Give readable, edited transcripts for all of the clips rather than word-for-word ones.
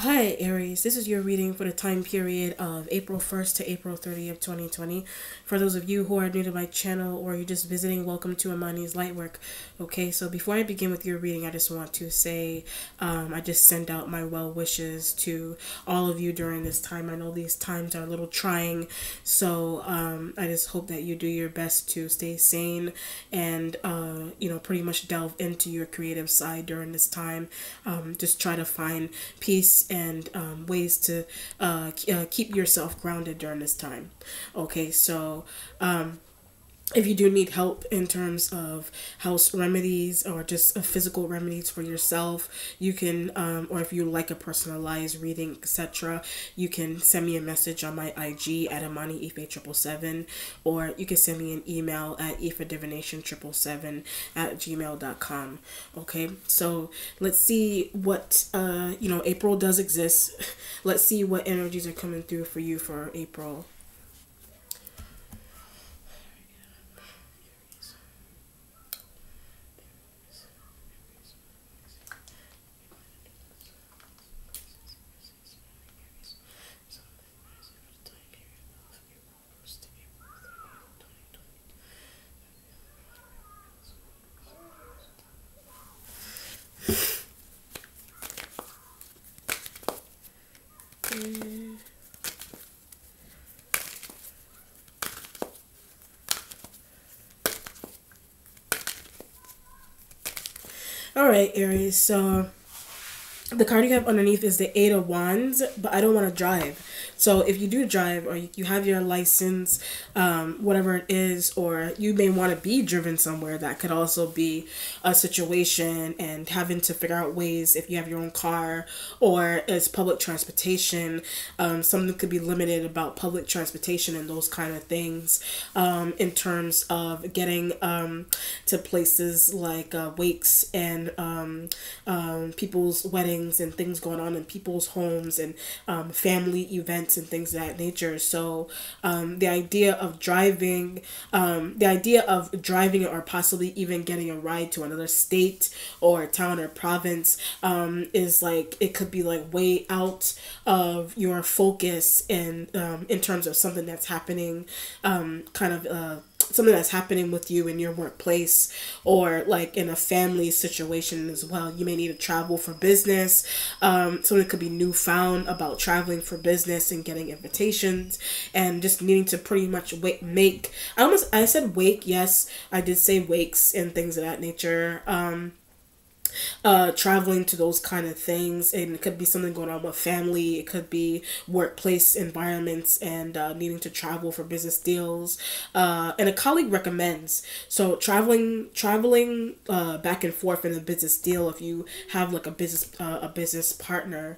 Hi, Aries. This is your reading for the time period of April 1st to April 30th, 2020. For those of you who are new to my channel or you're just visiting, welcome to Amani's Lightwork. Okay, so before I begin with your reading, I just want to say I just send out my well wishes to all of you during this time. I know these times are a little trying, so I just hope that you do your best to stay sane and, pretty much delve into your creative side during this time. Just try to find peace and ways to keep yourself grounded during this time. Okay, so if you do need help in terms of house remedies or just physical remedies for yourself, you can, or if you like a personalized reading, etc., you can send me a message on my IG at AmaniIfe777, or you can send me an email at ifadivination777 at gmail.com. Okay, so let's see what, April does exist. Let's see what energies are coming through for you for April. All right, Aries. So the card you have underneath is the Eight of Wands, but I don't want to drive. So if you do drive or you have your license, whatever it is, or you may want to be driven somewhere, that could also be a situation, and having to figure out ways if you have your own car or as public transportation, something could be limited about public transportation and those kind of things, in terms of getting to places like wakes and people's weddings and things going on in people's homes and family events and things of that nature. So the idea of driving or possibly even getting a ride to another state or town or province is like, it could be like way out of your focus, and in terms of something that's happening, something that's happening with you in your workplace, or like in a family situation as well. You may need to travel for business. So it could be newfound about traveling for business and getting invitations, and just needing to pretty much I said wake, yes, I did say wakes and things of that nature. Traveling to those kind of things, and it could be something going on with family, it could be workplace environments, and needing to travel for business deals, and a colleague recommends, so traveling back and forth in a business deal. If you have like a business partner,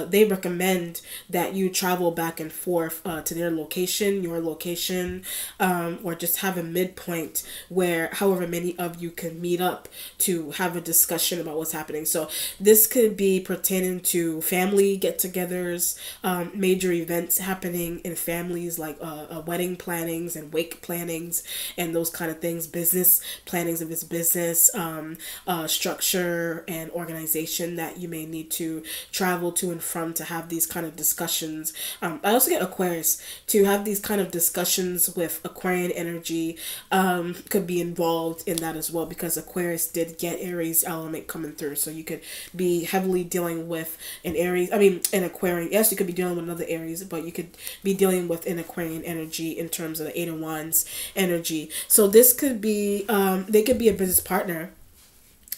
they recommend that you travel back and forth to their location, your location, or just have a midpoint where however many of you can meet up to have a discussion about what's happening. So this could be pertaining to family get-togethers, major events happening in families, like wedding plannings and wake plannings and those kind of things, business plannings of its business, structure and organization that you may need to travel to and from to have these kind of discussions. I also get Aquarius to have these kind of discussions with Aquarian energy, could be involved in that as well, because Aquarius did get Aries element coming through. So you could be heavily dealing with an Aquarian. Yes, you could be dealing with another Aries, but you could be dealing with an Aquarian energy in terms of the Eight of Wands energy. So this could be, they could be a business partner.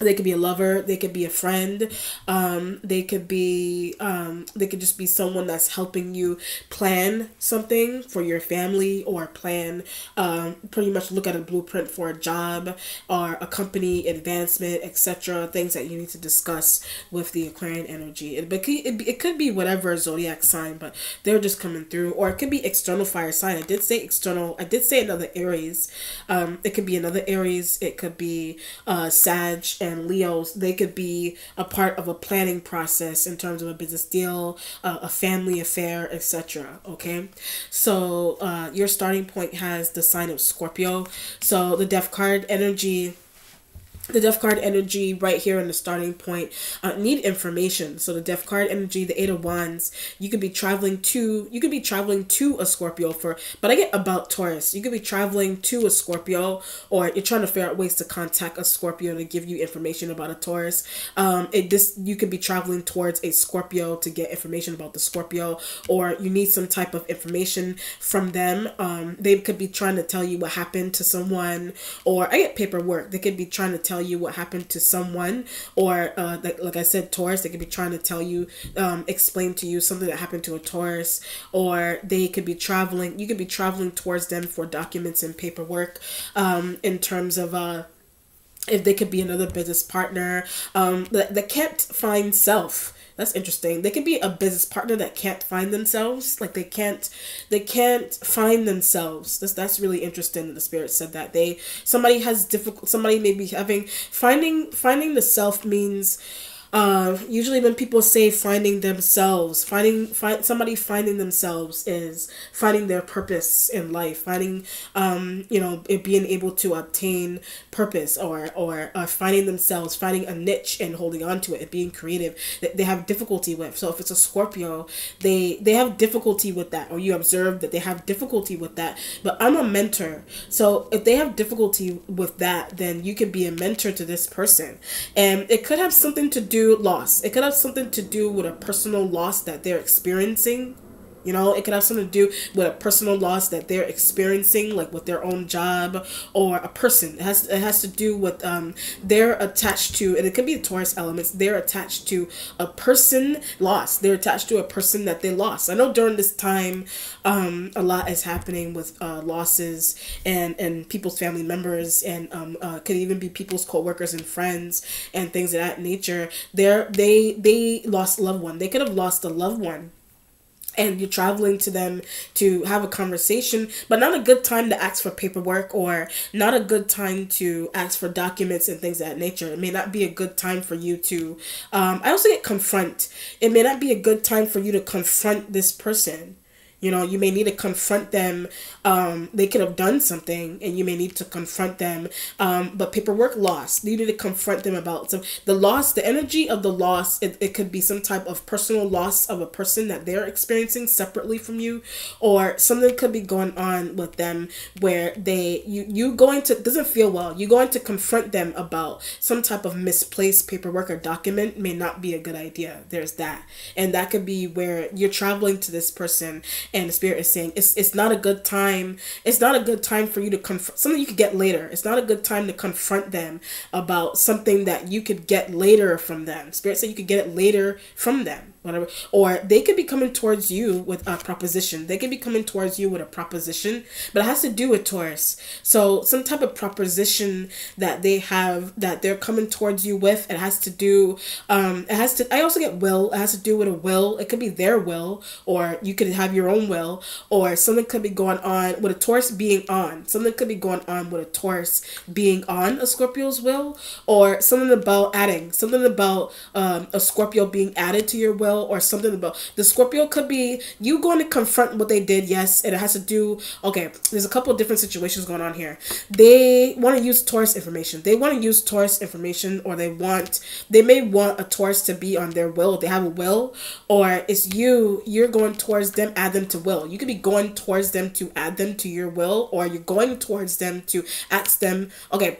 They could be a lover, they could be a friend, they could just be someone that's helping you plan something for your family, or plan, pretty much look at a blueprint for a job or a company advancement, etc. Things that you need to discuss with the Aquarian energy. It could be whatever zodiac sign, but they're just coming through. Or it could be external fire sign. I did say another Aries. It could be another Aries. It could be Sag and Leos. They could be a part of a planning process in terms of a business deal, a family affair, etc. Okay, so your starting point has the sign of Scorpio. So the Death card energy The Death card energy right here in the starting point, need information. So the Death card energy, the Eight of Wands, you could be traveling to a Scorpio but I get about Taurus. You could be traveling to a Scorpio, or you're trying to figure out ways to contact a Scorpio to give you information about a Taurus. You could be traveling towards a Scorpio to get information about the Scorpio, or you need some type of information from them. They could be trying to tell you what happened to someone, or I get paperwork. They could be trying to tell you what happened to someone, or like I said, Taurus, they could be trying to tell you, explain to you something that happened to a Taurus, or they could be traveling, you could be traveling towards them for documents and paperwork, in terms of if they could be another business partner that can't find self. That's interesting. They could be a business partner that can't find themselves. Like they can't find themselves. That's really interesting that the Spirit said that. Somebody may be having finding the self means usually when people say finding themselves, somebody finding themselves is finding their purpose in life, finding being able to obtain purpose, or finding themselves, finding a niche and holding on to it, and being creative that they have difficulty with. So if it's a Scorpio, they have difficulty with that, or you observe that they have difficulty with that. But I'm a mentor, so if they have difficulty with that, then you can be a mentor to this person, and it could have something to do loss. It could have something to do with a personal loss that they're experiencing. It could have something to do with a personal loss that they're experiencing, like with their own job, or a person. It has to do with they're attached to, and it could be Taurus elements. They're attached to a person lost. They're attached to a person that they lost. I know during this time, a lot is happening with losses and people's family members, and could even be people's co-workers and friends and things of that nature. They lost a loved one. They could have lost a loved one, and you're traveling to them to have a conversation, but not a good time to ask for paperwork, or not a good time to ask for documents and things of that nature. It may not be a good time for you to, I also get confront. It may not be a good time for you to confront this person. You may need to confront them. They could have done something, and you may need to confront them. But paperwork loss, you need to confront them about the loss, the energy of the loss. It could be some type of personal loss of a person that they're experiencing separately from you, or something could be going on with them where doesn't feel well. You're going to confront them about some type of misplaced paperwork or document. May not be a good idea. There's that. And that could be where you're traveling to this person, and the Spirit is saying it's not a good time. It's not a good time for you to confront something you could get later. It's not a good time to confront them about something that you could get later from them. Spirit said you could get it later from them, whatever. Or they could be coming towards you with a proposition. They could be coming towards you with a proposition, but it has to do with Taurus. So some type of proposition that they have, that they're coming towards you with, it has to do, I also get will. It has to do with a will. It could be their will, or you could have your own will, or something could be going on with a Taurus being on. Something could be going on with a Taurus being on a Scorpio's will, or something about a Scorpio being added to your will, or something about the Scorpio could be you going to confront what they did. Yes, and it has to do, okay, there's a couple of different situations going on here. They want to use Taurus information. Or they may want a Taurus to be on their will. They have a will, or it's you're going towards them, add them to will. You could be going towards them to add them to your will, or you're going towards them to ask them.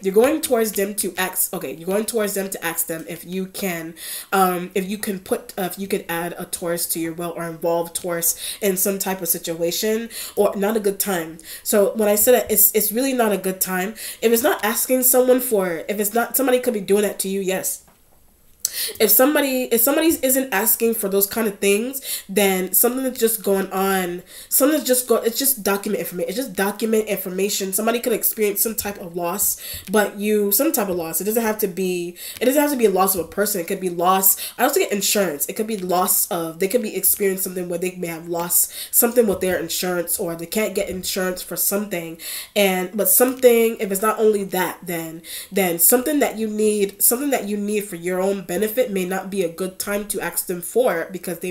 You're going towards them to ask them if you can add a Taurus to your will, or involve Taurus in some type of situation, or not a good time. So when I said that, it's really not a good time. If it's not asking someone somebody could be doing that to you, yes. If somebody isn't asking for those kind of things, then something that's just going on, it's just document information. It's just document information. Somebody could experience some type of loss, some type of loss. It doesn't have to be a loss of a person. It could be loss. I also get insurance. It could be they could be experiencing something where they may have lost something with their insurance, or they can't get insurance for something. But something, if it's not only that, then something that you need for your own benefit, benefit may not be a good time to ask them for it, because they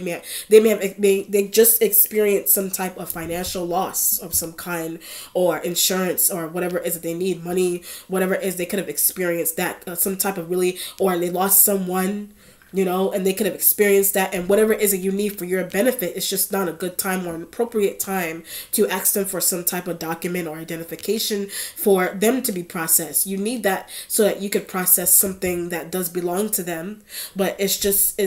just experienced some type of financial loss of some kind, or insurance, or whatever it is that they need, money, whatever it is, they could have experienced that, some type of really, or they lost someone, you know, and they could have experienced that, and whatever it is that you need for your benefit, it's just not a good time or an appropriate time to ask them for some type of document or identification for them to be processed. You need that so that you could process something that does belong to them, but it's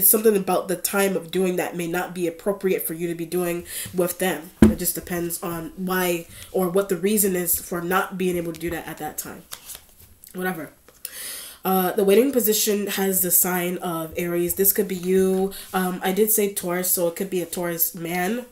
something about the time of doing that may not be appropriate for you to be doing with them. It just depends on why, or what the reason is for not being able to do that at that time. Whatever. The waiting position has the sign of Aries. This could be you. I did say Taurus, so it could be a Taurus man.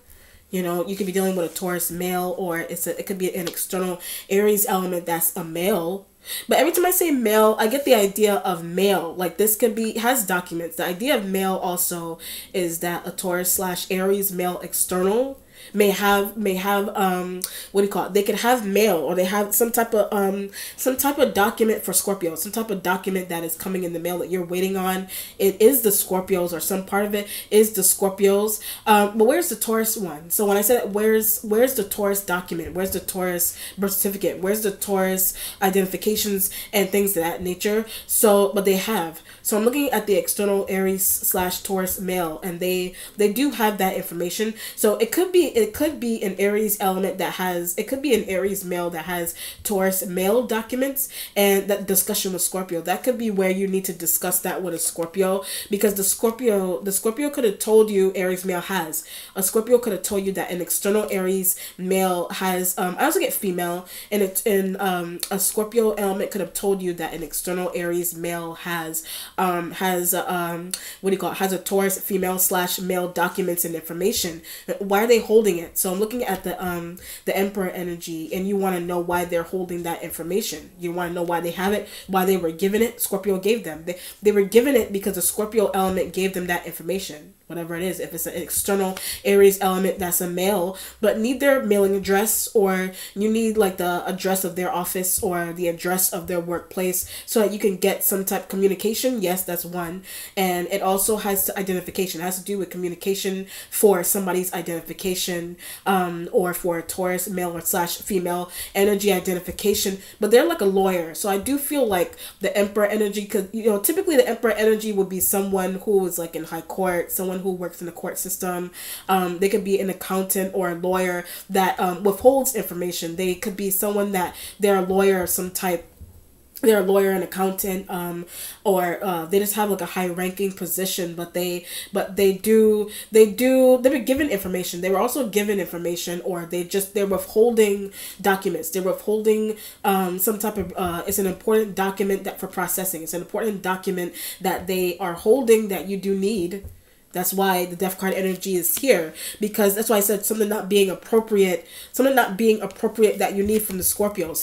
You know, you could be dealing with a Taurus male, or it could be an external Aries element that's a male. But every time I say male, I get the idea of male. Like, this could be, has documents. The idea of male also is that a Taurus / Aries male external may have what do you call it, they could have mail, or they have some type of document for Scorpio, some type of document that is coming in the mail that you're waiting on. It is the Scorpios, or some part of it is the Scorpios. But where's the Taurus one? So when I said where's the Taurus document, where's the Taurus birth certificate, where's the Taurus identifications and things of that nature? So, but they have. So I'm looking at the external Aries / Taurus male, and they do have that information. So it could be an Aries element that has, it could be an Aries male that has Taurus male documents, and that discussion with Scorpio, that could be where you need to discuss that with a Scorpio, because the Scorpio could have told you, Aries male has, a Scorpio could have told you that an external Aries male has, I also get female, and a Scorpio element could have told you that an external Aries male has a Taurus female / male documents and information. Why are they holding it? So I'm looking at the Emperor energy, and you want to know why they're holding that information. You want to know why they have it, why they were given it. Scorpio gave them. They were given it because the Scorpio element gave them that information. Whatever it is, if it's an external Aries element that's a male, but need their mailing address, or you need like the address of their office or the address of their workplace, so that you can get some type of communication. Yes, that's one. And it also has to identification. It has to do with communication for somebody's identification, or for a Taurus male or / female energy identification. But they're like a lawyer. So I do feel like the Emperor energy could, you know, typically the Emperor energy would be someone who is like in high court, someone who works in the court system. They could be an accountant or a lawyer that withholds information. They could be someone that they're a lawyer of some type. They're a lawyer, an accountant, or they just have like a high ranking position, but they've been given information. They were also given information, or they're withholding documents. They're withholding some type of it's an important document that for processing. It's an important document that they are holding that you do need. That's why the Death card energy is here, because that's why I said something not being appropriate that you need from the Scorpio.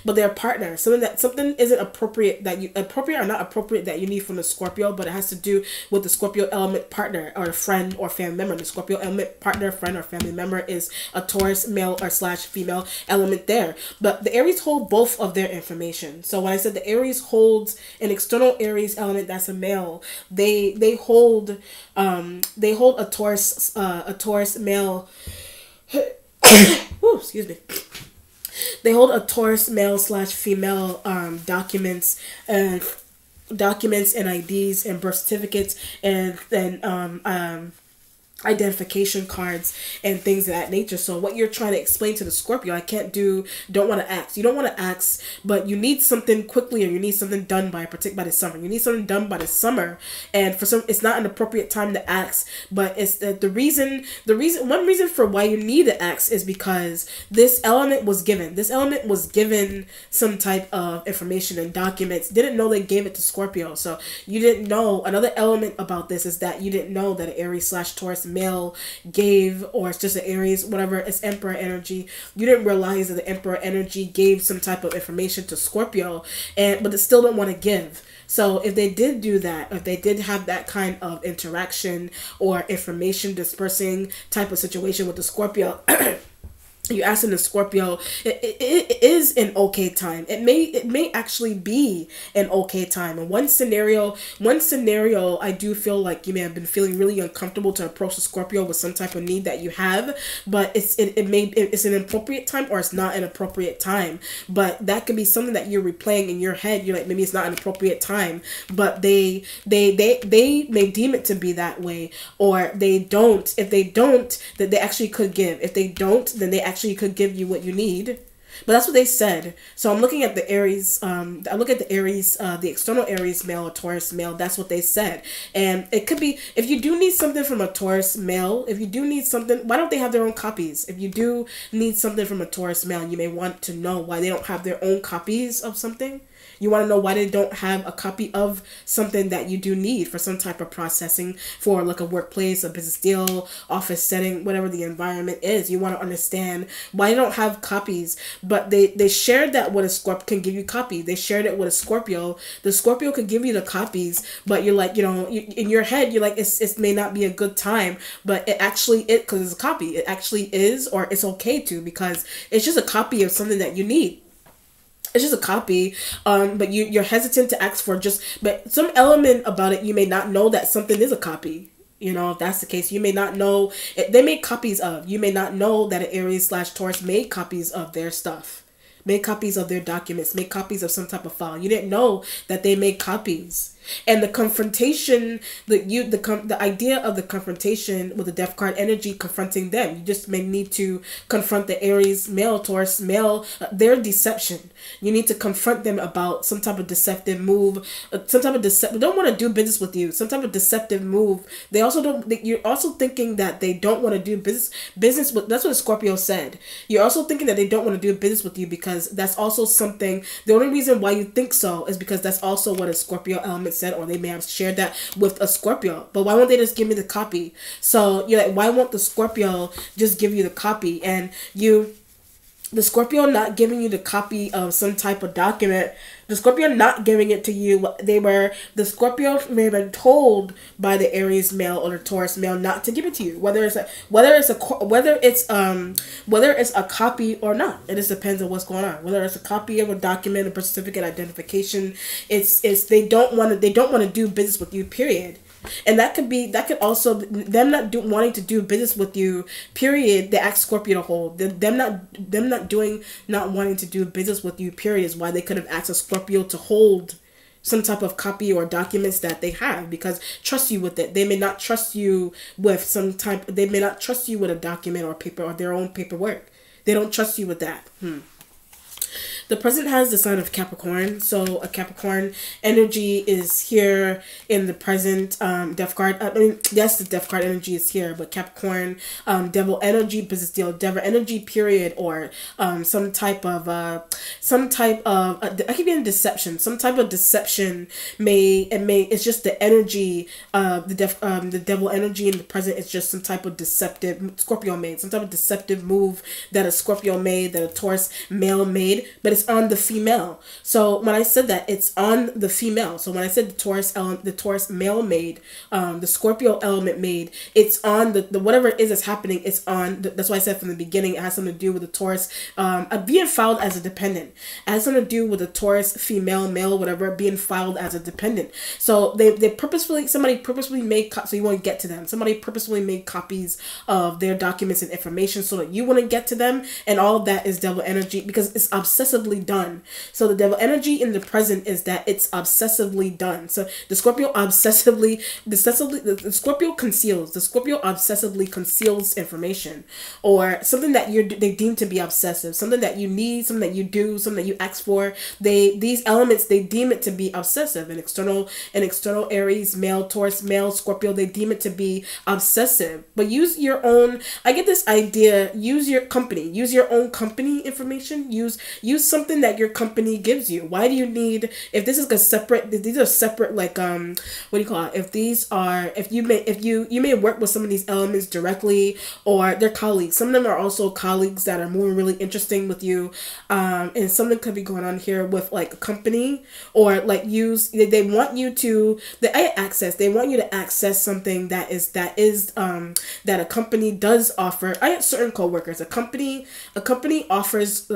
But their partner, something isn't appropriate or not appropriate that you need from the Scorpio, but it has to do with the Scorpio element partner, or a friend or family member. The Scorpio element partner, friend, or family member is a Taurus male or / female element there. But the Aries hold both of their information. So when I said the Aries holds an external Aries element that's a male, they hold a Taurus male. Ooh, excuse me. They hold a Taurus male / female documents and IDs and birth certificates and then identification cards and things of that nature. So what you're trying to explain to the Scorpio, don't want to ask. You don't want to ask, but you need something quickly, or you need something done by the summer. You need something done by the summer, and it's not an appropriate time to ask. But it's one reason for why you need to ask is because this element was given. This element was given some type of information and documents. Didn't know they gave it to Scorpio, so you didn't know. Another element about this is that you didn't know that an Aries / Taurus male gave, or it's just an Aries, whatever, it's Emperor energy. You didn't realize that the Emperor energy gave some type of information to Scorpio, but they still don't want to give. So if they did do that, if they did have that kind of interaction or information dispersing type of situation with the Scorpio, you ask in the Scorpio, it is an okay time. It may actually be an okay time. And one scenario, I do feel like you may have been feeling really uncomfortable to approach the Scorpio with some type of need that you have, but it's an appropriate time or it's not an appropriate time. But that could be something that you're replaying in your head. You're like, maybe it's not an appropriate time, but they may deem it to be that way, or they don't. If they don't, then they actually could give. If they don't, then they actually could give you what you need. But that's what they said. So I'm looking at the Aries. I look at the Aries, the external Aries male or Taurus male. That's what they said. And it could be, if you do need something from a Taurus male, if you do need something, why don't they have their own copies? If you do need something from a Taurus male, you may want to know why they don't have their own copies of something. You want to know why they don't have a copy of something that you do need for some type of processing for like a workplace, a business deal, office setting, whatever the environment is. You want to understand why they don't have copies. But they shared that with a Scorpio can give you copy. They shared it with a Scorpio. The Scorpio could give you the copies, but you're like, in your head, you're like, it may not be a good time, but because it's a copy, it actually is, or it's okay to, because it's just a copy of something that you need. It's just a copy, but you're hesitant to ask for but some element about it, you may not know that something is a copy. If that's the case, you may not know, they made copies of, you may not know that an Aries/Taurus made copies of their stuff, made copies of their documents, made copies of some type of file. You didn't know that they made copies. And the confrontation, the idea of the confrontation with the Death card energy confronting them, you just may need to confront the Aries male, Taurus male, their deception. You need to confront them about some type of deceptive move, don't want to do business with you, some type of deceptive move. They also don't. You're also thinking that they don't want to do business with. That's what a Scorpio said. You're also thinking that they don't want to do business with you because that's also something. The only reason why you think so is because that's also what a Scorpio element said, or they may have shared that with a Scorpio. But why won't they just give me the copy? So you're like, why won't the Scorpio just give you the copy? And the Scorpio not giving you the copy of some type of document, the Scorpio not giving it to you, the Scorpio may have been told by the Aries male or the Taurus male not to give it to you, whether it's a copy or not. It just depends on what's going on. Whether it's a copy of a document, a birth certificate, identification, they don't want to do business with you, period. And that could also them wanting to do business with you, period. They ask Scorpio to hold them not wanting to do business with you, period, is why they could have asked a Scorpio to hold some type of copy or documents that they have, because trust you with it. They may not trust you with they may not trust you with a document or paper or their own paperwork. They don't trust you with that. The president has the sign of Capricorn, so a Capricorn energy is here in the present. Death card. Yes, the Death card energy is here, but Capricorn, Devil energy, business deal, Devil energy, period, or some type of I keep getting deception. Some type of deception it's just the energy. The Devil energy in the present is just some type of deceptive Scorpio made, some type of deceptive move that a Scorpio made, that a Taurus male made, but it's on the female. So when I said that, it's on the female. So when I said the Taurus male made, the Scorpio element made, it's on the whatever it is that's happening. It's on. That's why I said from the beginning it has something to do with the Taurus being filed as a dependent. It has something to do with the Taurus female, male, whatever, being filed as a dependent. So somebody purposefully made so you won't get to them. Somebody purposefully made copies of their documents and information so that you wouldn't get to them, and all of that is Devil energy because it's obsessively done. So the Devil energy in the present is that it's obsessively done. So the Scorpio the Scorpio conceals. The Scorpio obsessively conceals information or something that they deem to be obsessive, something that you need, something that you do, something that you ask for. These elements, they deem it to be obsessive. An external Aries male, Taurus male, Scorpio, they deem it to be obsessive. But use your own. I get this idea. Use your own company information. Use some something that your company gives you. Why do you need, if this is a separate, these are separate, like, what do you call it? If these are, if you may work with some of these elements directly, or they're colleagues. Some of them are also colleagues that are moving really interesting with you. And something could be going on here with like a company, or like they want you to, they want you to access something that is that a company does offer. I have certain coworkers. A company offers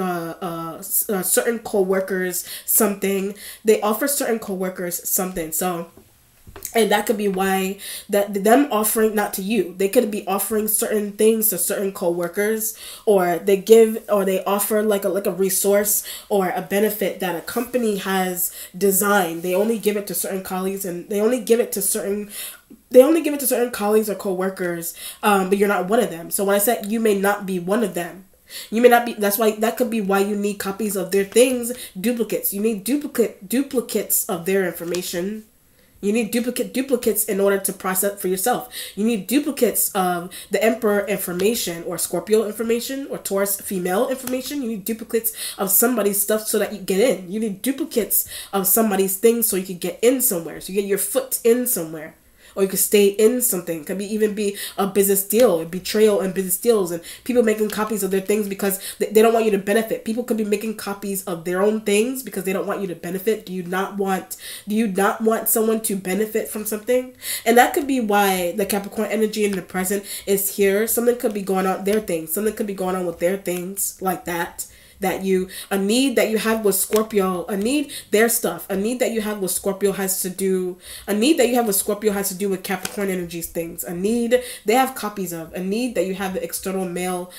certain coworkers something. They offer certain coworkers something. So, and that could be why that them offering, not to you, they could be offering certain things to certain coworkers, or they offer like a resource or a benefit that a company has designed. They only give it to certain colleagues, and they only give it to certain colleagues or coworkers, but you're not one of them. So when I said you may not be one of them, you may not be, that's why, that could be why you need copies of their things, duplicates. You need duplicates of their information. You need duplicates in order to process for yourself. You need duplicates of the Emperor information, or Scorpio information, or Taurus female information. You need duplicates of somebody's stuff so that you get in. You need duplicates of somebody's things so you can get in somewhere. So you get your foot in somewhere. Or you could stay in something. It could even be a business deal, a betrayal and business deals, and people making copies of their things because they don't want you to benefit. People could be making copies of their own things because they don't want you to benefit. Do you not want someone to benefit from something? And that could be why the Capricorn energy in the present is here. Something could be going on their things. Something could be going on with their things like that. A need that you have with Scorpio, a need their stuff, a need that you have with Scorpio has to do with Capricorn energies things. A need they have copies of, a need that you have the external male,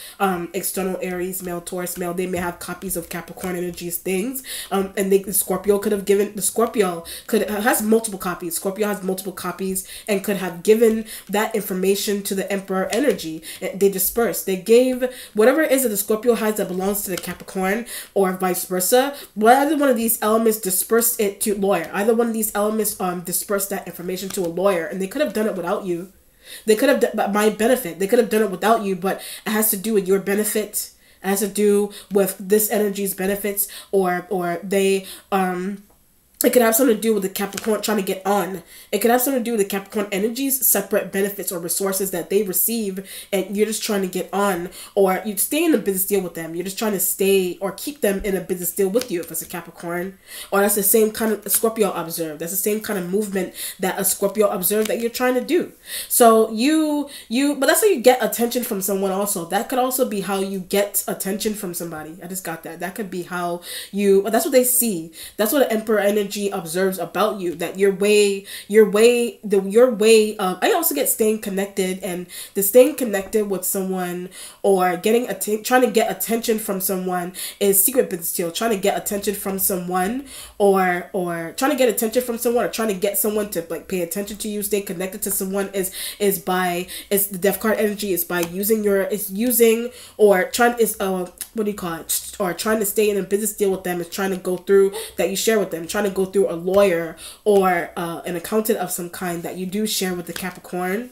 external Aries, male Taurus, male, they may have copies of Capricorn energies things. And Scorpio could have given, has multiple copies. Scorpio has multiple copies and could have given that information to the Emperor energy. They dispersed. They gave whatever it is that the Scorpio has that belongs to the Capricorn, or vice versa. Either one of these elements dispersed it to lawyer. Either one of these elements dispersed that information to a lawyer, and they could have done it without you. They could have done my benefit. They could have done it without you, but it has to do with your benefit. It has to do with this energy's benefits, or they it could have something to do with the Capricorn trying to get on. It could have something to do with the Capricorn energies, separate benefits or resources that they receive, and you're just trying to get on, or you stay in a business deal with them. You're just trying to stay or keep them in a business deal with you if it's a Capricorn. Or that's the same kind of Scorpio observed. That's the same kind of movement that a Scorpio observed that you're trying to do. So but that's how you get attention from someone also. That could also be how you get attention from somebody. I just got that. That could be how that's what they see. That's what an Emperor energy observes about you, that your way of, I also get staying connected, and the staying connected with someone or trying to get attention from someone is secret business deal. Trying to get attention from someone or trying to get attention from someone, or trying to get someone to like pay attention to you, stay connected to someone is the Death card energy, is by trying to stay in a business deal with them, is trying to go through that you share with them, trying to go through a lawyer or an accountant of some kind that you do share with the Capricorn.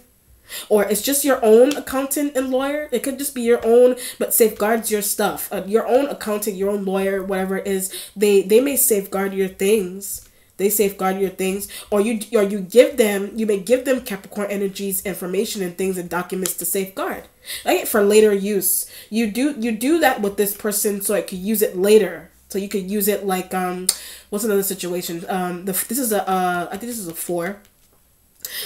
Or it's just your own accountant and lawyer. It could just be your own, but safeguards your stuff. Your own accountant, your own lawyer, whatever it is, they may safeguard your things. They safeguard your things, or you may give them Capricorn energies information and things and documents to safeguard, like for later use. You do that with this person so it could use it later. So you could use it like what's another situation? I think this is a 4.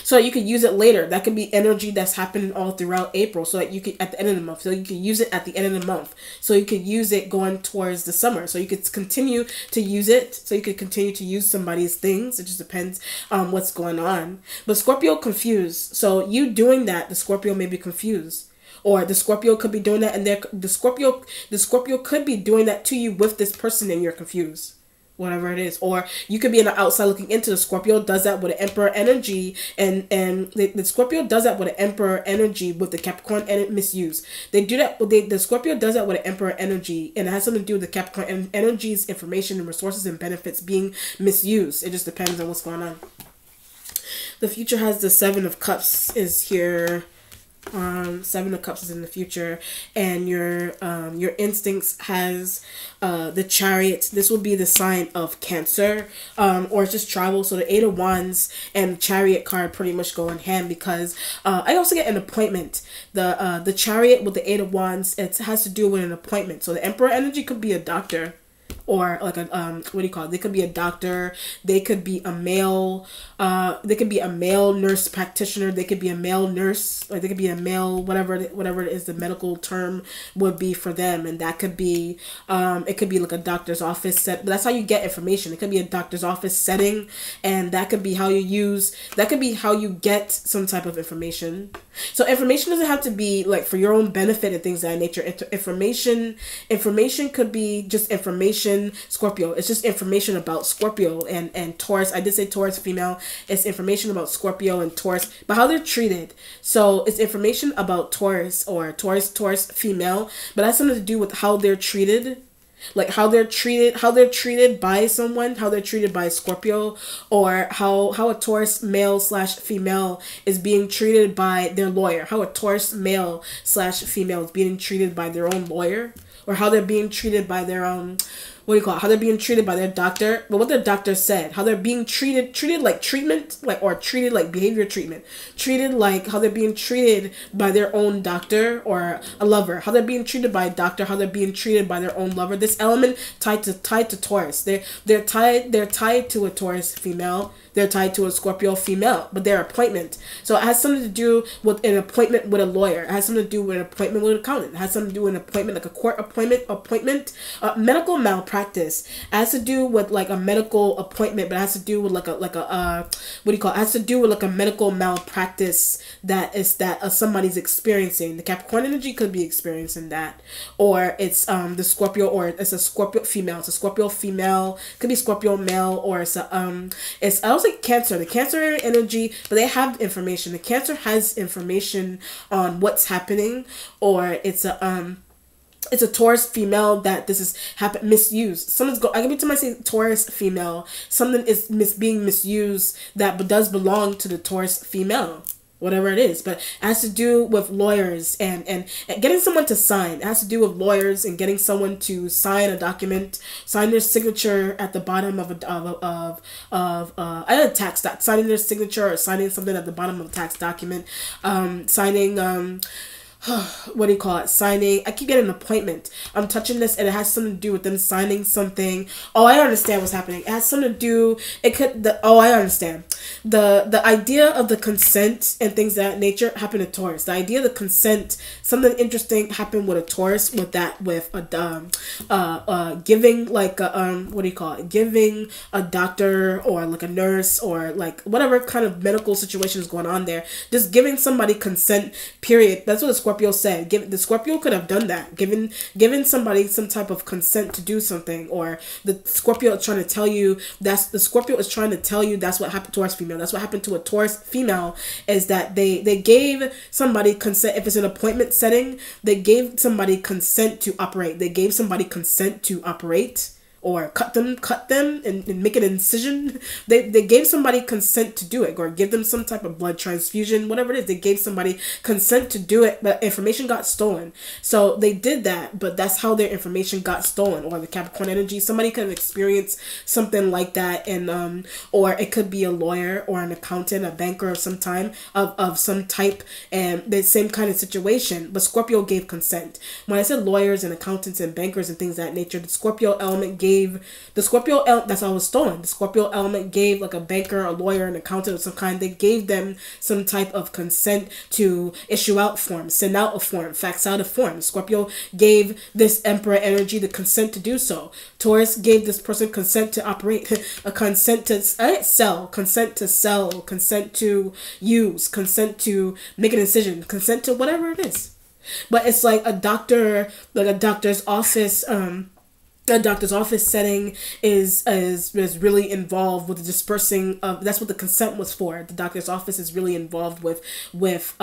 So you could use it later. That could be energy that's happening all throughout April, so that you could at the end of the month. So you could use it at the end of the month. So you could use it going towards the summer. So you could continue to use it. So you could continue to use somebody's things. It just depends on what's going on. But Scorpio confused. So you doing that, the Scorpio may be confused. Or the Scorpio could be doing that, and the Scorpio could be doing that to you with this person, and you're confused. Whatever it is. Or you could be on the outside looking into. The Scorpio does that with an Emperor energy, and the Scorpio does that with an Emperor energy with the Capricorn misuse. They do that. The Scorpio does that with an Emperor energy, and it has something to do with the Capricorn energy's information and resources and benefits being misused. It just depends on what's going on. The future has the 7 of Cups is here. Seven of Cups is in the future, and your instincts has the Chariot. This will be the sign of Cancer, or it's just travel. So the Eight of Wands and the Chariot card pretty much go in hand, because I also get an appointment. The Chariot with the Eight of Wands, it has to do with an appointment. So the Emperor energy could be a doctor, or like a what do you call it? They could be a doctor. They could be a male. They could be a male nurse practitioner. They could be a male nurse. Like they could be a male whatever it is the medical term would be for them, and that could be it could be like a doctor's office set. But that's how you get information. It could be a doctor's office setting, and that could be how you use. That could be how you get some type of information. So information doesn't have to be like for your own benefit and things of that nature. Information could be just information. Scorpio, it's just information about Scorpio and Taurus. I did say Taurus female. It's information about Scorpio and Taurus, but how they're treated. So it's information about Taurus or Taurus female, but that's something to do with how they're treated. Like how they're treated by someone, how they're treated by Scorpio, or how a Taurus male / female is being treated by their lawyer, how a Taurus male / female is being treated by their own lawyer, or how they're being treated by their what do you call it? How they're being treated by their doctor, but what their doctor said, how they're being treated like treatment, like, or treated like behavior treatment, treated like how they're being treated by their own doctor or a lover, how they're being treated by a doctor, how they're being treated by their own lover. This element tied to Taurus. They're tied to a Taurus female. They're tied to a Scorpio female, but their appointment. So it has something to do with an appointment with a lawyer. It has something to do with an appointment with an accountant. It has something to do with an appointment, like a court appointment, medical malpractice. It has to do with like a medical appointment, but it has to do with like a what do you call it? It has to do with like a medical malpractice that somebody's experiencing. The Capricorn energy could be experiencing that, or it's the Scorpio, or it's a Scorpio female. It's a Scorpio female, could be Scorpio male, or it's I was like Cancer, the Cancer energy, but they have information. The Cancer has information on what's happening, or it's a Taurus female that this is misused. I can be to myself Taurus female. Something is being misused that does belong to the Taurus female. Whatever it is, but it has to do with lawyers and getting someone to sign. It has to do with lawyers and getting someone to sign a document, sign their signature at the bottom of a tax doc, signing their signature or signing something at the bottom of a tax document, signing what do you call it? Signing. I keep getting an appointment. I'm touching this, and it has something to do with them signing something. Oh, I understand what's happening. It has something to do. I understand. The idea of the consent and things of that nature happened to Taurus. The idea of the consent, something interesting happened with a Taurus with a giving like a what do you call it? Giving a doctor or like a nurse or like whatever kind of medical situation is going on there. Just giving somebody consent. Period. That's what the Scorpio said. The Scorpio could have done that. Given somebody some type of consent to do something, or the Scorpio is trying to tell you that's what happened to Taurus female. That's what happened to a Taurus female, is that they gave somebody consent. If it's an appointment setting, they gave somebody consent to operate. They gave somebody consent to operate. Or cut them and make an incision. They gave somebody consent to do it, or give them some type of blood transfusion, whatever it is. They gave somebody consent to do it, but information got stolen. So they did that, but that's how their information got stolen. Or the Capricorn energy, somebody could have experienced something like that, and or it could be a lawyer or an accountant, a banker of some time of some type, and the same kind of situation. But Scorpio gave consent. When I said lawyers and accountants and bankers and things of that nature, the Scorpio element gave that's how it was stolen. The Scorpio element gave like a banker, a lawyer, an accountant of some kind. They gave them some type of consent to issue out forms, send out a form, fax out a form. Scorpio gave this Emperor energy the consent to do so. Taurus gave this person consent to operate, a consent to sell, consent to use, consent to make a decision, consent to whatever it is. But it's like a doctor's office. A doctor's office setting is really involved with the dispersing of. That's what the consent was for. The doctor's office is really involved with what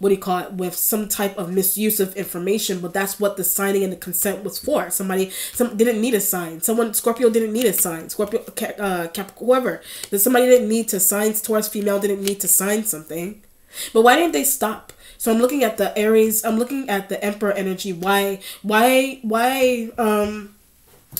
do you call it? With some type of misuse of information. But that's what the signing and the consent was for. Some didn't need a sign. Scorpio didn't need a sign. Scorpio, whoever. Somebody didn't need to sign. Taurus female didn't need to sign something. But why didn't they stop? So I'm looking at the Aries. I'm looking at the Emperor energy. Why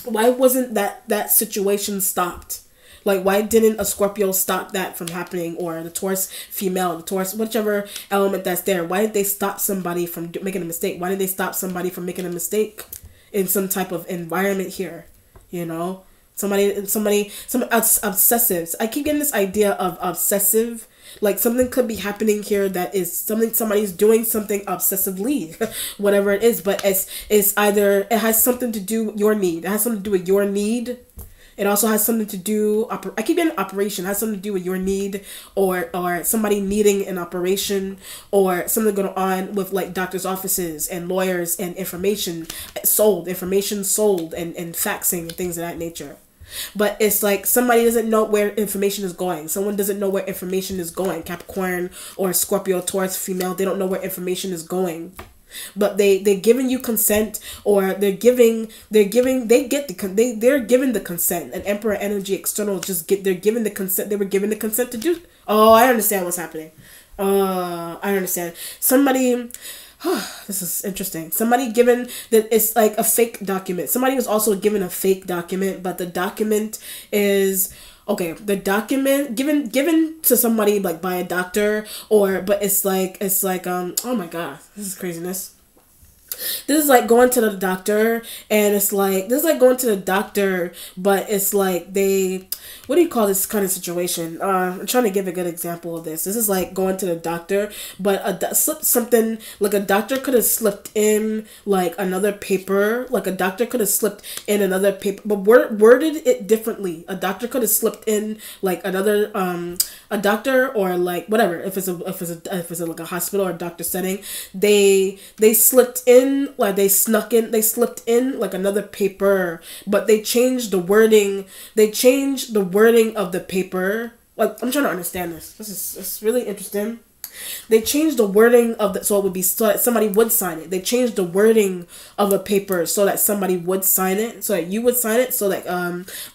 wasn't that situation stopped? Like, why didn't a Scorpio stop that from happening, or the Taurus female, the Taurus, whichever element that's there? Why did they stop somebody from making a mistake? Why did they stop somebody from making a mistake in some type of environment here? You know, some obsessives. I keep getting this idea of obsessive. Like, something could be happening here that is somebody's doing something obsessively, whatever it is. But it's either it has something to do with your need. It has something to do with your need. It also has something to do. I keep getting operation. It has something to do with your need, or somebody needing an operation, or something going on with like doctors' offices and lawyers and information sold, and faxing and things of that nature. But it's like somebody doesn't know where information is going. Someone doesn't know where information is going. Capricorn or Scorpio, Taurus female, they don't know where information is going. But they're giving you consent, or they're given the consent. An Emperor energy external they're given the consent. They were given the consent to do. Oh, I understand what's happening. I understand. Somebody. This is interesting. Somebody given that it's like a fake document. Somebody was also given a fake document, but the document is okay. The document given to somebody like by a doctor, but it's like oh my god, this is craziness. This is like going to the doctor, and it's like going to the doctor, but it's like what do you call this kind of situation? I'm trying to give a good example of this. This is like going to the doctor, but something like a doctor could have slipped in like another paper. Like a doctor could have slipped in another paper, but worded it differently. A doctor could have slipped in like another a doctor, or like whatever. If it's like a hospital or a doctor setting, they slipped in. They slipped in like another paper, but they changed the wording. They changed the wording of the paper. Like, I'm trying to understand this. It's really interesting. They changed the wording of so it would be so that somebody would sign it. They changed the wording of a paper so that somebody would sign it, so that you would sign it, so that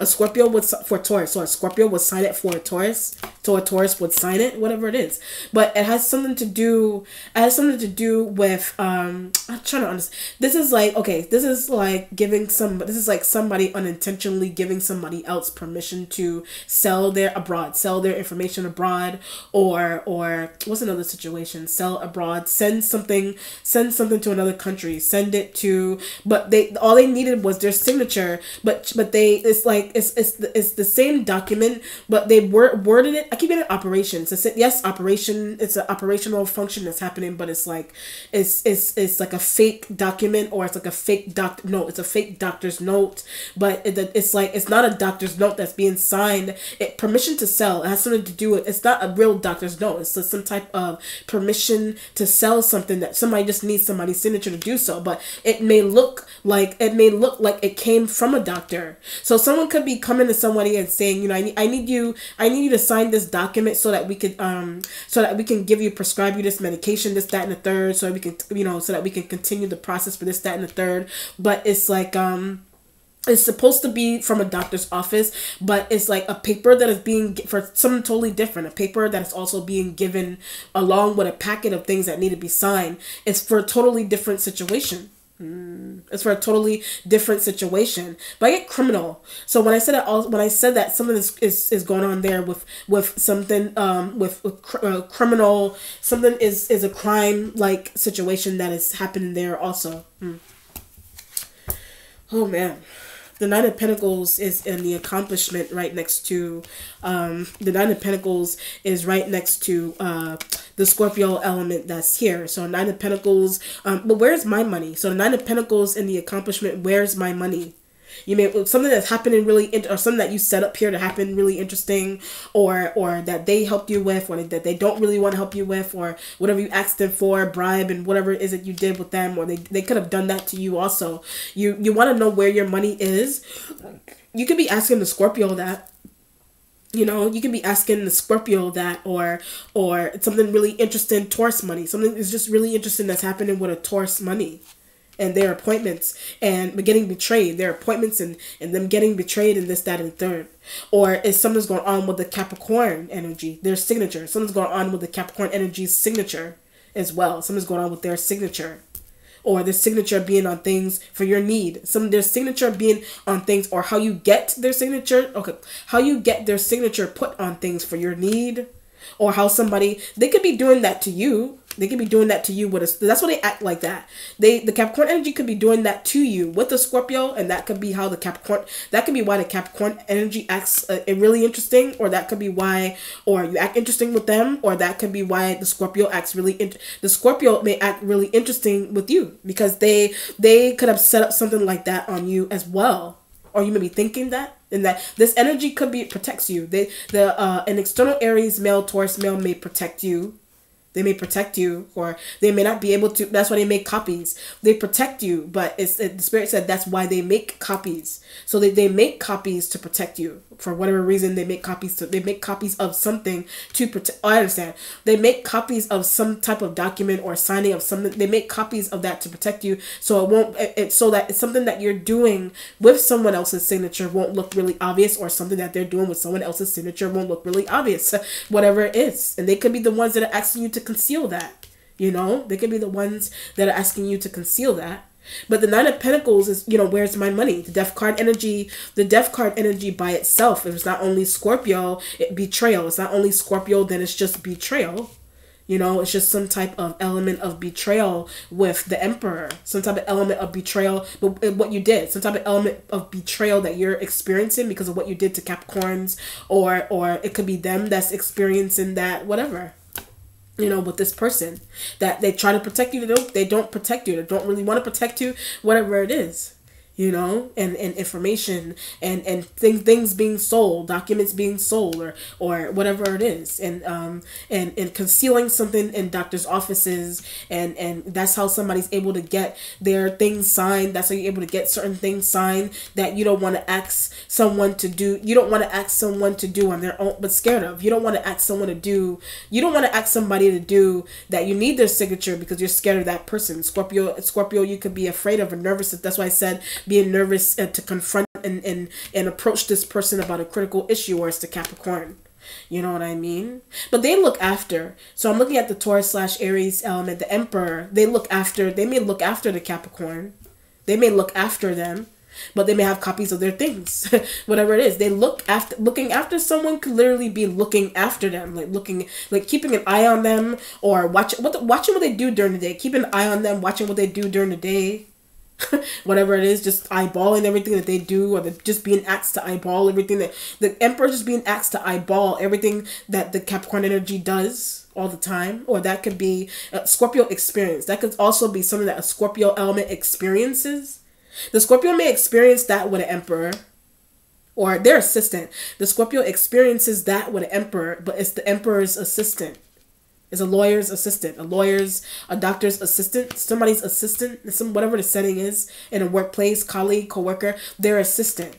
a Scorpio would for Taurus, so a Scorpio would sign it for a Taurus, so a Taurus would sign it, whatever it is. But it has something to do. It has something to do with I'm trying to understand. This is like This is like This is like somebody unintentionally giving somebody else permission to sell their information abroad, or what's another situation? Sell abroad, send something to another country, send it to. But all they needed was their signature. But it's the same document, but they worded it. I keep getting operations. Yes, operation. It's an operational function that's happening, but it's like it's like a fake document, or it's like a fake no, it's a fake doctor's note. But it's like it's not a doctor's note that's being signed. Permission to sell. It has something to do with. It's not a real doctor's note. It's some type of permission to sell something that somebody just needs somebody's signature to do so. But it may look like it came from a doctor. So someone could be coming to somebody and saying, I need you to sign this document so that we can prescribe you this medication, this, that, and the third, so that we can so that we can continue the process for this, that, and the third. But it's like it's supposed to be from a doctor's office, but it's like a paper that is being for something totally different. A paper that is also being given along with a packet of things that need to be signed. It's for a totally different situation. It's for a totally different situation. But I get criminal. So when I said that something is going on there with something criminal, something is a crime like situation that is happening there also. Oh man. The Nine of Pentacles is in the accomplishment right next to, the Nine of Pentacles is right next to the Scorpio element that's here. So Nine of Pentacles, but where's my money? So the Nine of Pentacles in the accomplishment, where's my money? You may something that's happening or something that you set up here to happen really interesting, or that they helped you with, or that they don't really want to help you with, or whatever you asked them for, bribe, and whatever it is that you did with them, or they could have done that to you also. You want to know where your money is. You could be asking the Scorpio that. You can be asking the Scorpio that, or something really interesting, Taurus money. Something is just really interesting that's happening with a Taurus money. and their appointments and getting betrayed, their appointments and them getting betrayed and this, that, and third. Or is something's going on with the Capricorn energy, their signature. Something's going on with the Capricorn energy's signature as well. Something's going on with their signature. Or their signature being on things for your need. Their signature being on things, or how you get their signature. Okay, how you get their signature put on things for your need. Or how somebody, they could be doing that to you. They could be doing that to you with a, that's why they act like that. The Capricorn energy could be doing that to you with the Scorpio, and that could be how the Capricorn, that could be why the Capricorn energy acts really interesting, or that could be why, or you act interesting with them, or that could be why the Scorpio acts really, the Scorpio may act really interesting with you, because they could have set up something like that on you as well. Or you may be thinking that, and that this energy could be, protects you. An external Aries male, Taurus male may protect you. They may protect you, or they may not be able to. That's why they make copies. They protect you, but the Spirit said that's why they make copies. So they make copies to protect you. For whatever reason, they make copies of something to protect. Oh, I understand. They make copies of some type of document or signing of something. They make copies of that to protect you, so it won't. So that it's something that you're doing with someone else's signature won't look really obvious, or something that they're doing with someone else's signature won't look really obvious. Whatever it is, and they could be the ones that are asking you to conceal that. You know, they could be the ones that are asking you to conceal that. But the Nine of Pentacles is, you know, where's my money? The Death card energy, by itself, if it's not only Scorpio, betrayal. It's not only Scorpio, then it's just betrayal. You know, it's just some type of element of betrayal with the Emperor. Some type of element of betrayal, but what you did. Some type of element of betrayal that you're experiencing because of what you did to Capricorns. Or it could be them that's experiencing that, whatever. You know, with this person, that they try to protect you, they don't protect you, they don't really want to protect you, whatever it is, you know, and information and things being sold, documents being sold, or whatever it is, and concealing something in doctor's offices, and that's how somebody's able to get their things signed. That's how you're able to get certain things signed that you don't want to ask someone to do. You don't want to ask someone to do on their own, but scared of. You don't want to ask someone to do. You don't want to ask somebody to do that. You need their signature because you're scared of that person. Scorpio, you could be afraid of or nervous. That's why I said being nervous to confront and approach this person about a critical issue, or it's the Capricorn. You know what I mean? But they look after. So I'm looking at the Taurus/Aries element, the Emperor. They may look after the Capricorn. They may look after them, but they may have copies of their things. Whatever it is, looking after someone could literally be looking after them, like keeping an eye on them, or watching what they do during the day. Keeping an eye on them, watching what they do during the day. Whatever it is, just eyeballing everything that they do, or just being asked to eyeball everything that the Emperor just being asked to eyeball everything that the Capricorn energy does all the time. Or that could be Scorpio experience. That could also be something that a Scorpio element experiences. The Scorpio may experience that with an Emperor or their assistant. The Scorpio experiences that with an Emperor, but it's the Emperor's assistant. Is a lawyer's assistant, a doctor's assistant, somebody's assistant, whatever the setting is, in a workplace, colleague, coworker, their assistant.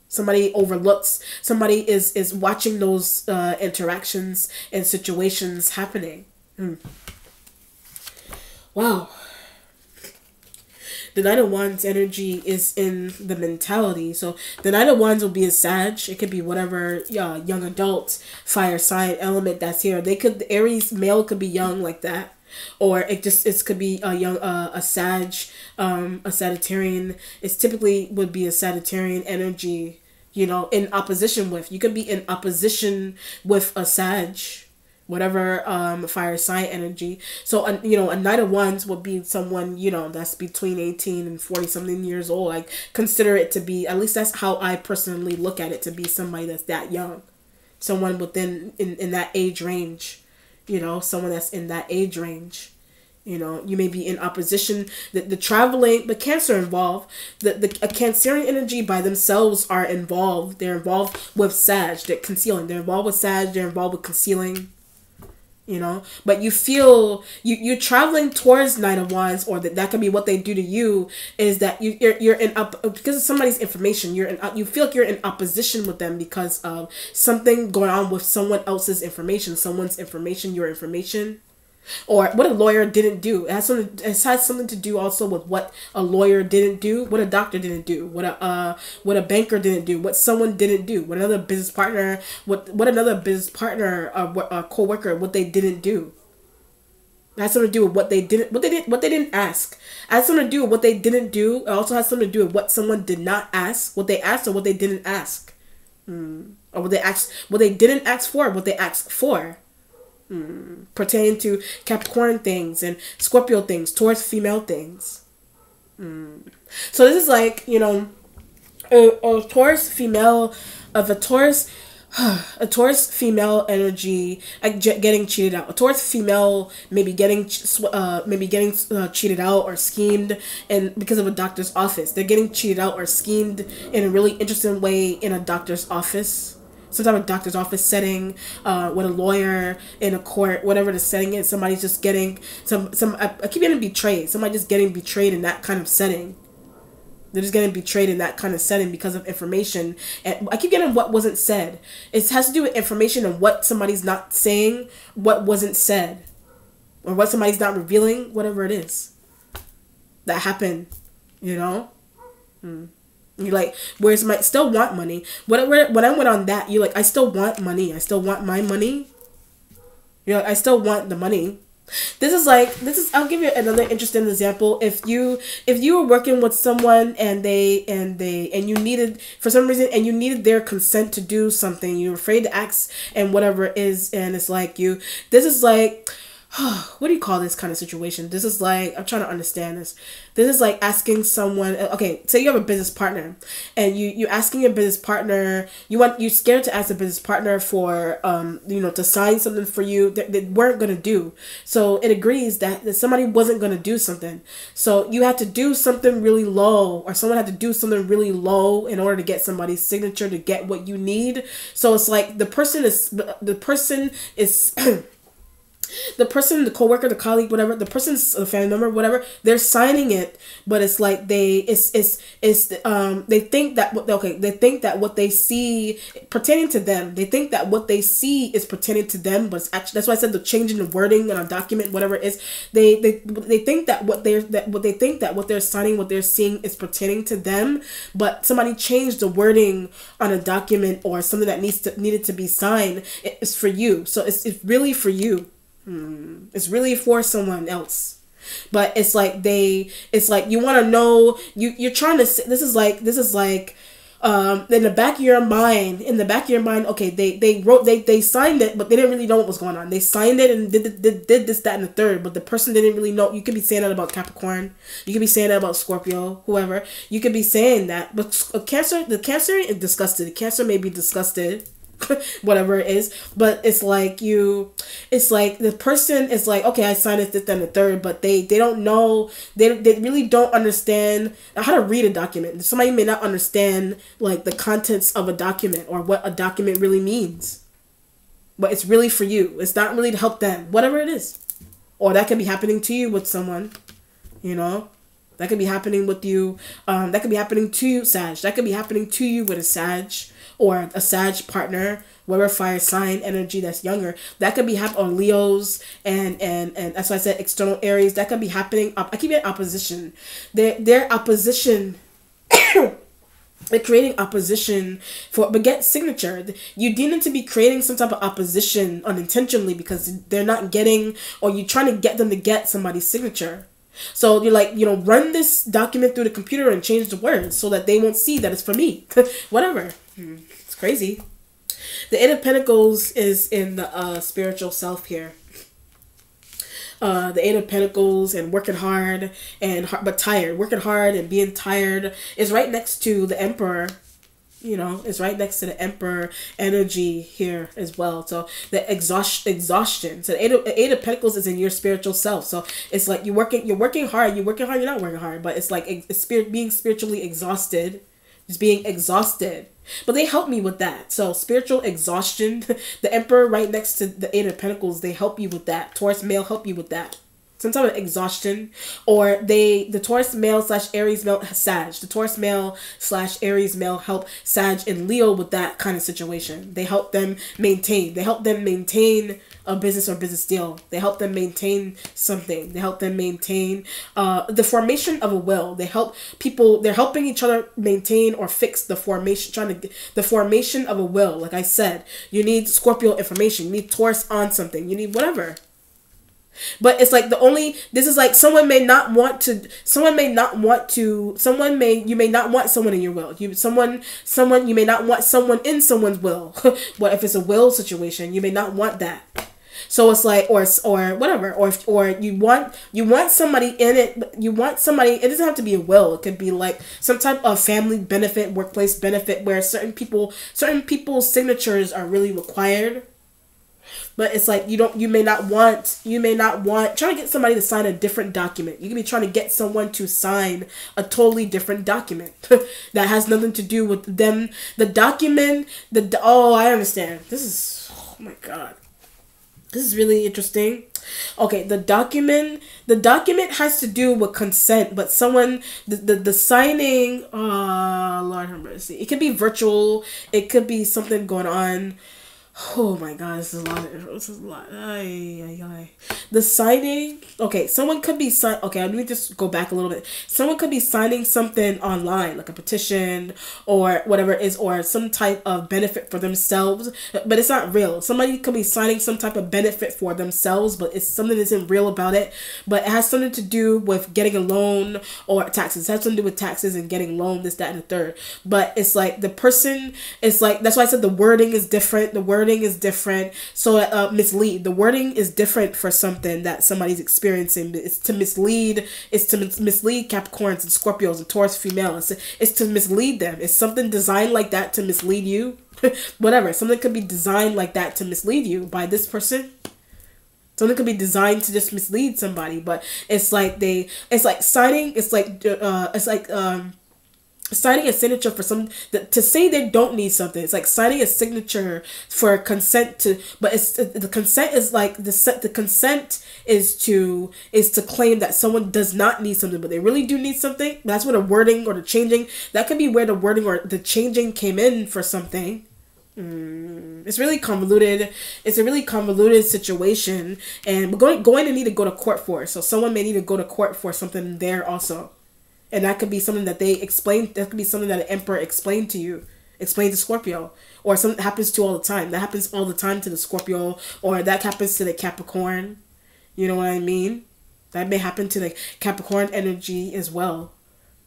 Somebody overlooks, somebody is watching those interactions and situations happening. Wow. The Knight of Wands energy is in the mentality. So the Knight of Wands will be a Sag. It could be whatever young adult fire sign element that's here. The Aries male could be young like that. Or it could be a young a Sag, a Sagittarian. It's typically would be a Sagittarian energy, you know, in opposition with. You could be in opposition with a Sag, whatever fire sign energy. So you know, a Knight of Wands would be someone, you know, that's between 18 and 40 something years old. I consider it to be, at least that's how I personally look at it, to be somebody that's that young, someone within in that age range, you know, someone that's in that age range. You know, you may be in opposition. The traveling, the Cancer involved, a Cancerian energy by themselves are involved. They're involved with Sag. They're concealing. They're involved with Sag. They're involved with concealing. You know, but you feel you're traveling towards Knight of Wands, or that could be what they do to you, is that you're in because of somebody's information. You feel like you're in opposition with them because of something going on with someone else's information, your information. or what a lawyer didn't do. It has something to do also with what a lawyer didn't do, what a doctor didn't do, what a banker didn't do, what someone didn't do, what another business partner, what another business partner, a coworker, what they didn't do. It has something to do with what they didn't ask. It has something to do with what they didn't do. It also has something to do with what someone did not ask, what they asked or what they didn't ask, or what they didn't ask for, what they asked for. Pertaining to Capricorn things and Scorpio things, Taurus female things. So this is like, a Taurus female, of a Taurus female energy, like getting cheated out. A Taurus female maybe getting cheated out or schemed, and because of a doctor's office, they're getting cheated out or schemed in a really interesting way in a doctor's office. Some type of doctor's office setting, with a lawyer, in a court, whatever the setting is. Somebody's just getting I keep getting betrayed. Somebody just getting betrayed in that kind of setting. They're just getting betrayed in that kind of setting because of information. And I keep getting what wasn't said. It has to do with information and what somebody's not saying, what wasn't said, or what somebody's not revealing, whatever it is that happened, You're like, where's my, still want money. When I went on that, you're like, I still want money. I still want my money. You're like, I still want the money. I'll give you another interesting example. If you were working with someone and you needed, for some reason, and you needed their consent to do something, you're afraid to ask and whatever it is, and it's like this is like, what do you call this kind of situation? This is like, I'm trying to understand this. This is like asking someone, okay, say you have a business partner and you asking your business partner, you're scared to ask a business partner for, to sign something for you that they weren't going to do. So it agrees that somebody wasn't going to do something. So you had to do something really low, or someone had to do something really low in order to get somebody's signature to get what you need. So it's like the person is the person, the coworker, the colleague, whatever, the person's a family member, whatever, they're signing it, but it's like they think that what they see pertaining to them, they think that what they see is pertaining to them, but it's actually, that's why I said the change in the wording on a document, whatever it is, they think that what they're signing, what they're seeing is pertaining to them, but somebody changed the wording on a document or something that needed to be signed. It's for you, so it's really for you. It's really for someone else, but it's like you want to know, you're trying to say, this is like in the back of your mind, okay, they signed it, but they didn't really know what was going on. They signed it and did this, that, and the third, but the person didn't really know. You could be saying that about Capricorn, you could be saying that about Scorpio, whoever, you could be saying that, but the Cancer is disgusted. The Cancer may be disgusted, whatever it is, but it's like the person is like, okay, I signed it, this, then the third, but they don't know, they really don't understand how to read a document. Somebody may not understand like the contents of a document or what a document really means, but it's really for you. It's not really to help them, whatever it is. Or that could be happening to you with someone, that could be happening with you. That could be happening to you, Sag. That could be happening to you with a Sag or a Sag partner, whatever fire sign energy that's younger. That could be happening on Leos and that's why I said external Aries. That could be happening. I keep getting opposition. Their opposition. They're creating opposition but get signature. You need to be creating some type of opposition unintentionally because they're not getting, or you're trying to get them to get somebody's signature. So you're like, run this document through the computer and change the words so that they won't see that it's for me. Whatever. It's crazy. The Eight of Pentacles is in the spiritual self here. The Eight of Pentacles and working hard but tired. Working hard and being tired is right next to the Emperor. It's right next to the Emperor energy here as well. So the exhaustion. So the Eight of Pentacles is in your spiritual self. So it's like you're working hard, you're not working hard, but it's like being spiritually exhausted. Just being exhausted. But they help me with that. So spiritual exhaustion, the Emperor right next to the Eight of Pentacles, they help you with that. Taurus male help you with that. some type of exhaustion, or the Taurus male slash Aries male Sag. The Taurus male slash Aries male help Sag and Leo with that kind of situation. They help them maintain. They help them maintain a business or business deal. They help them maintain something. They help them maintain the formation of a will. They help people. They're helping each other maintain or fix the formation. The formation of a will. Like I said, you need Scorpio information. You need Taurus on something. You need whatever. But it's like this is like you may not want someone in your will. You may not want someone in someone's will. What if it's a will situation? You may not want that. So it's like, or whatever, or you want somebody in it. You want somebody. It doesn't have to be a will. It could be like some type of family benefit, workplace benefit, where certain people's signatures are really required. But it's like you may not want trying to get somebody to sign a different document. You can be trying to get someone to sign a totally different document that has nothing to do with them. The document, I understand. Oh my God. This is really interesting. Okay, the document has to do with consent, but the signing, Lord have mercy. It could be virtual, it could be something going on. Oh my God, this is a lot. The signing. Okay, someone could be okay, let me just go back a little bit. Someone could be signing something online, like a petition or whatever it is, or some type of benefit for themselves, but it's not real. Somebody could be signing some type of benefit for themselves, but it's something that isn't real about it. But it has something to do with getting a loan or taxes. It has something to do with taxes and getting loan, this, that, and the third. But it's like the person, it's like, that's why I said the wording is different. The wording is different, so mislead. The wording is different for something that somebody's experiencing. It's to mislead Capricorns and Scorpios and Taurus female. It's to mislead them. It's something designed like that to mislead you. Whatever, something could be designed like that to mislead you by this person. Something could be designed to just mislead somebody, but it's like signing. Signing a signature for to say they don't need something. It's like signing a signature for consent to, but the consent is like the consent is to claim that someone does not need something, but they really do need something. That's where the wording or the changing, that could be where the wording or the changing came in for something. It's really convoluted. It's a really convoluted situation, and we're going to need to go to court for it. So someone may need to go to court for something there also. And that could be something that they explain. That could be something that an emperor explained to Scorpio, or something happens to all the time. That happens all the time to the Scorpio, or that happens to the Capricorn. You know what I mean? That may happen to the Capricorn energy as well,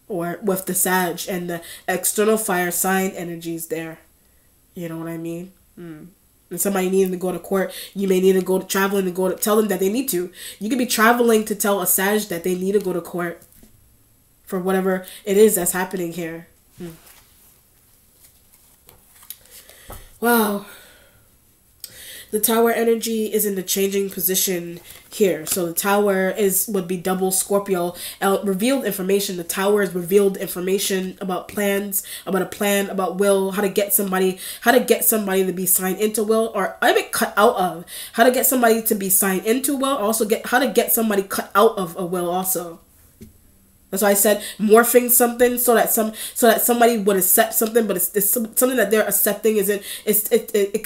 or with the Sag and the external fire sign energies there. You know what I mean? And somebody needing to go to court, you may need to go traveling to go to tell them that they need to. You could be traveling to tell a Sag that they need to go to court for whatever it is that's happening here. Wow. The Tower energy is in the changing position here. So the Tower would be double Scorpio. Revealed information. The Tower is revealed information about plans, about a plan, about will, how to get somebody to be signed into will, or I mean cut out of. How to get somebody to be signed into will. Also how to get somebody cut out of a will also. That's why I said morphing something so that somebody would accept something, but it's something that they're accepting it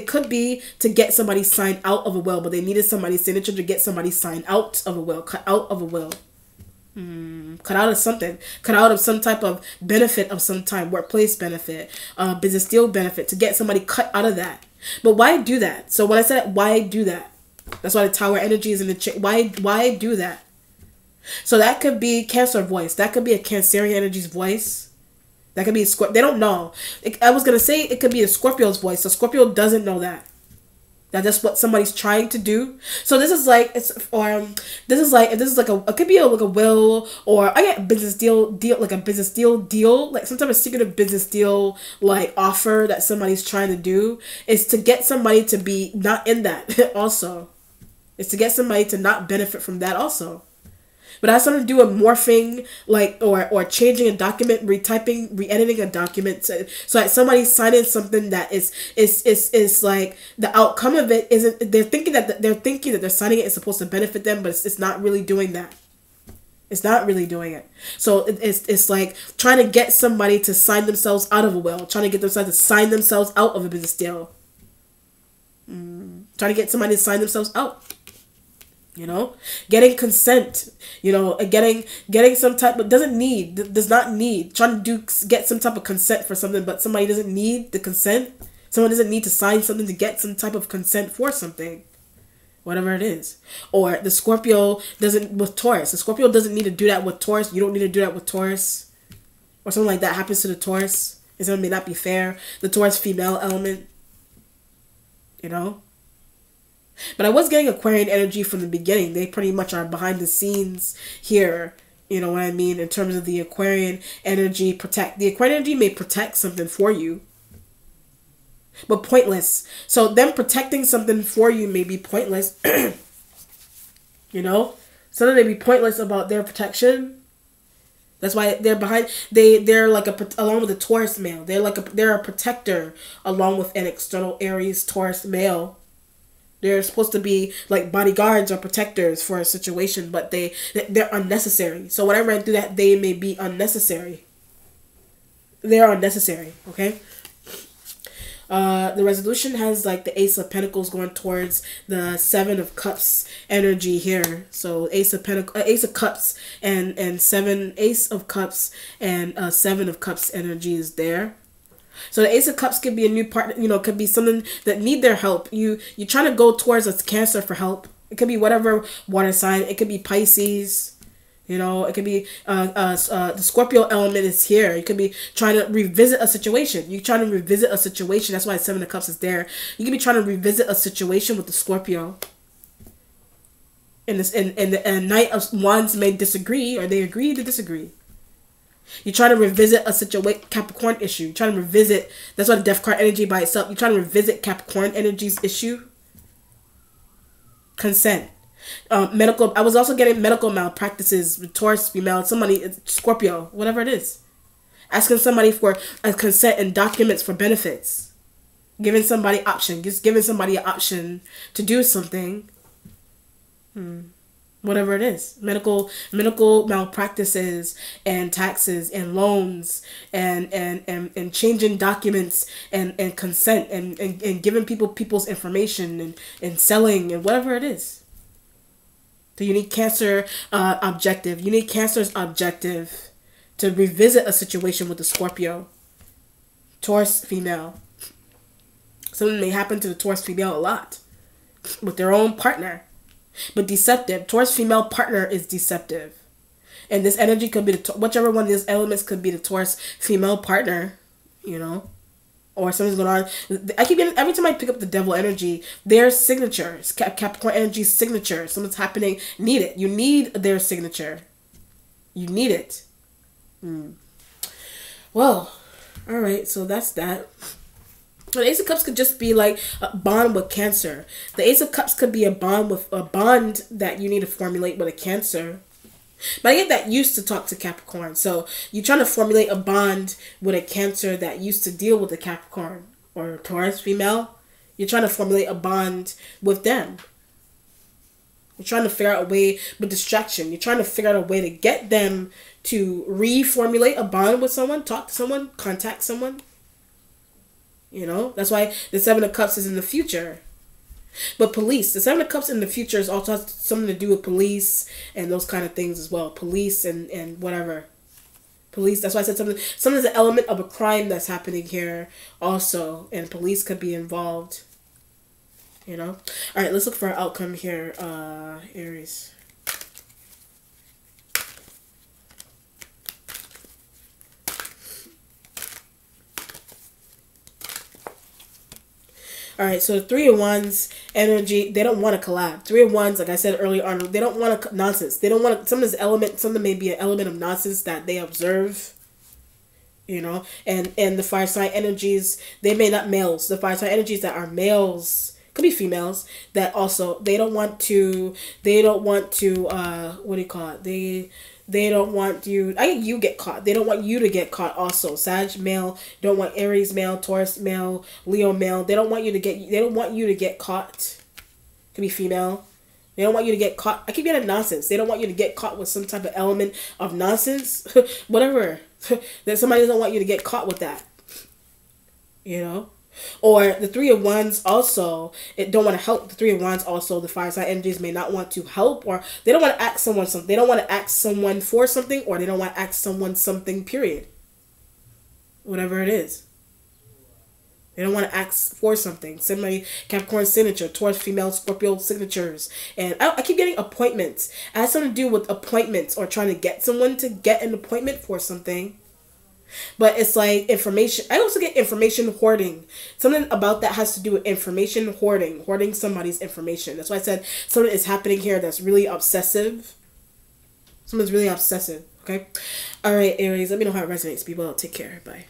could be to get somebody signed out of a will, but they needed somebody's signature to get somebody signed out of a will, cut out of a will. Cut out of something, cut out of some type of benefit of some time, workplace benefit, business deal benefit, to get somebody cut out of that. But why do that? So when I said why do that, that's why the Tower energy is in the why do that? So that could be Cancer voice. That could be a Cancerian energy's voice. That could be a Scorpio. They don't know. I was going to say it could be a Scorpio's voice. So Scorpio doesn't know that. That's what somebody's trying to do. So this is like, it could be like a will, or I get business deal, like a business deal, like some type of secretive business deal, like offer that somebody's trying to do, is to get somebody to be not in that also. It's to get somebody to not benefit from that also. But it has something to do with morphing, like, or changing a document, retyping, re-editing a document. So like somebody's signing something that is like the outcome of it isn't. They're thinking that they're signing it is supposed to benefit them, but it's not really doing that. It's not really doing it. So it's like trying to get somebody to sign themselves out of a will, trying to get themselves to sign themselves out of a business deal. Trying to get somebody to sign themselves out. You know, getting consent, you know, getting some type of does not need trying to get some type of consent for something, but somebody doesn't need the consent. Someone doesn't need to sign something to get some type of consent for something, whatever it is. Or the Scorpio doesn't with Taurus. The Scorpio doesn't need to do that with Taurus. You don't need to do that with Taurus, or something like that happens to the Taurus. It may not be fair. The Taurus female element, you know. But I was getting Aquarian energy from the beginning. They pretty much are behind the scenes here. You know what I mean? In terms of the Aquarian energy, the Aquarian energy may protect something for you, but pointless. So them protecting something for you may be pointless. You know? Something may be pointless about their protection. That's why they're behind. They're like along with the Taurus male. They're a protector along with an external Aries Taurus male. They're supposed to be like bodyguards or protectors for a situation, but they're unnecessary. So when I ran through that, they may be unnecessary. They're unnecessary, okay? The resolution has like the Ace of Pentacles going towards the Seven of Cups energy here. So Ace of Cups and Ace of Cups and Seven of Cups energy is there. So the Ace of Cups could be a new partner, you know, could be something that need their help. You're trying to go towards a Cancer for help. It could be whatever water sign. It could be Pisces. You know, it could be the Scorpio element is here. You could be trying to revisit a situation. You're trying to revisit a situation. That's why Seven of Cups is there. You could be trying to revisit a situation with the Scorpio. And the Knight of Wands may disagree, or they agree to disagree. You're trying to revisit a situation, Capricorn issue. You're trying to revisit, that's why the Death card energy by itself. You're trying to revisit Capricorn energy's issue. Consent. I was also getting medical malpractices with Taurus female, Scorpio, whatever it is. Asking somebody for a consent and documents for benefits. Giving somebody option. Just giving somebody an option to do something. Whatever it is, medical malpractices and taxes and loans and changing documents and consent and giving people's information and selling and whatever it is. So you need Cancer objective. You need Cancer's objective to revisit a situation with the Scorpio, Taurus female. Something may happen to the Taurus female a lot with their own partner. But deceptive. Taurus female partner is deceptive. And this energy could be whichever one of these elements could be the Taurus female partner, you know. Or something's going on. I keep getting, every time I pick up the Devil energy, their signature, Capricorn energy's signature, something's happening, need it. You need their signature. You need it. Well, alright, so that's that. The Ace of Cups could just be like a bond with Cancer. The Ace of Cups could be a bond that you need to formulate with a Cancer. But I get that used to talk to Capricorn. So you're trying to formulate a bond with a Cancer that used to deal with the Capricorn or Taurus female. You're trying to formulate a bond with them. You're trying to figure out a way with distraction. You're trying to figure out a way to get them to reformulate a bond with someone, talk to someone, contact someone. You know, that's why the Seven of Cups is in the future. But police, the Seven of Cups in the future is also has something to do with police and those kind of things as well. Police and whatever. Police, that's why I said something's an element of a crime that's happening here also. And police could be involved. You know? Alright, let's look for our outcome here, Aries. Alright, so the Three of Wands energy, they don't want to collab. Three of Wands, like I said earlier on, they don't want to nonsense. They don't want to, something may be an element of nonsense that they observe. You know, and the fire sign energies, they may not males. The fire sign energies that are males could be females that also they don't want to what do you call it, they don't want you, I think you get caught, they don't want you to get caught also. Sag male don't want Aries male, Taurus male, Leo male, they don't want you to get caught. Could be female. They don't want you to get caught. I keep getting nonsense. They don't want you to get caught with some type of element of nonsense. Whatever. That somebody doesn't want you to get caught with that. You know? Or the Three of Wands also, it don't want to help. The Three of Wands also, the fire sign energies may not want to help, or they don't want to ask someone something. They don't want to ask someone for something, or they don't want to ask someone something, period. Whatever it is. They don't want to ask for something. Somebody, Capricorn signature, Taurus female, Scorpio signatures. And I keep getting appointments. It has something to do with appointments or trying to get someone to get an appointment for something. But it's like information. I also get information hoarding. Something about that has to do with information hoarding. Hoarding somebody's information. That's why I said something is happening here that's really obsessive. Something's really obsessive. Okay? Alright, Aries. Let me know how it resonates, people. Take care. Bye.